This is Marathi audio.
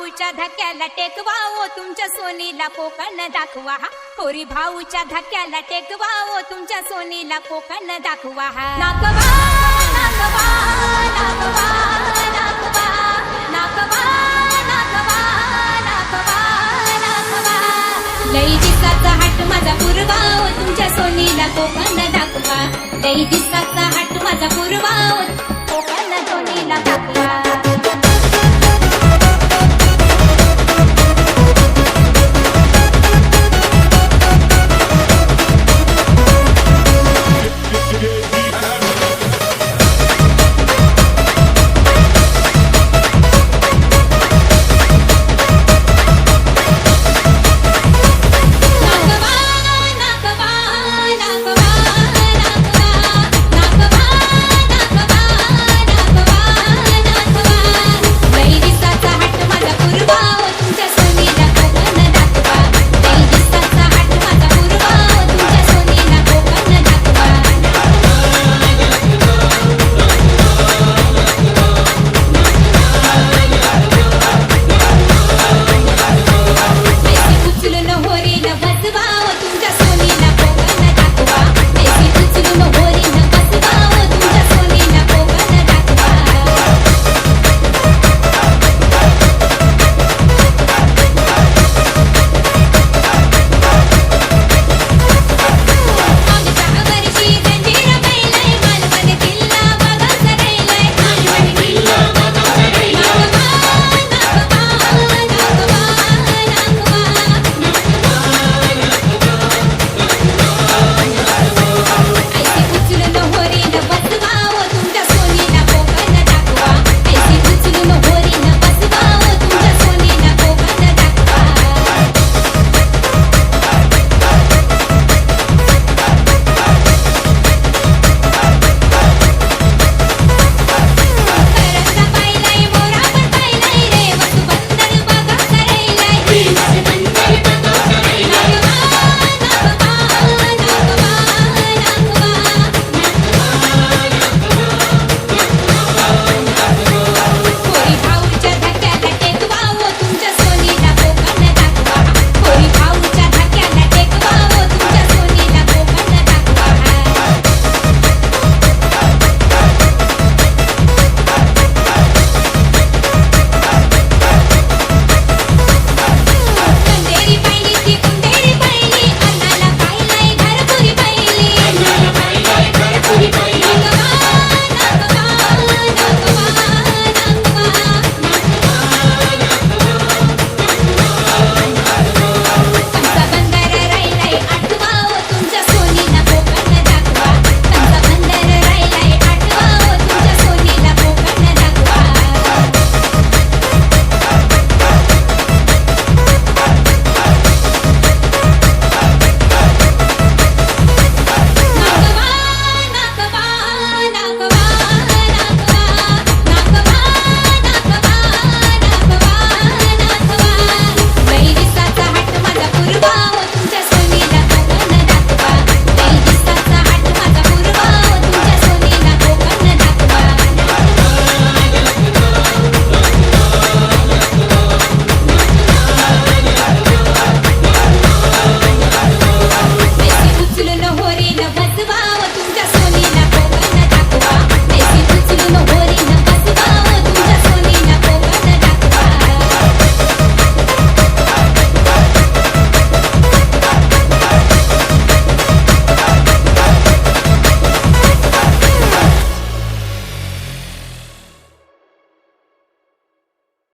भाऊच्या धक्क्याला टेकवा ओ तुमच्या सोनीला कोकण दाखवा होरी भाऊच्या धक्क्याला टेकवा ओ तुमच्या सोनीला कोकण दाखवा नागवा नागवा नागवा नागवा नागवा नागवा नागवा नागवा लई दिसाचा हाट माझा पुरवा ओ तुमच्या सोनीला कोकण दाखवा लई दिसाचा हाट माझा पुरवा ओ कोकण सोनीला दाखवा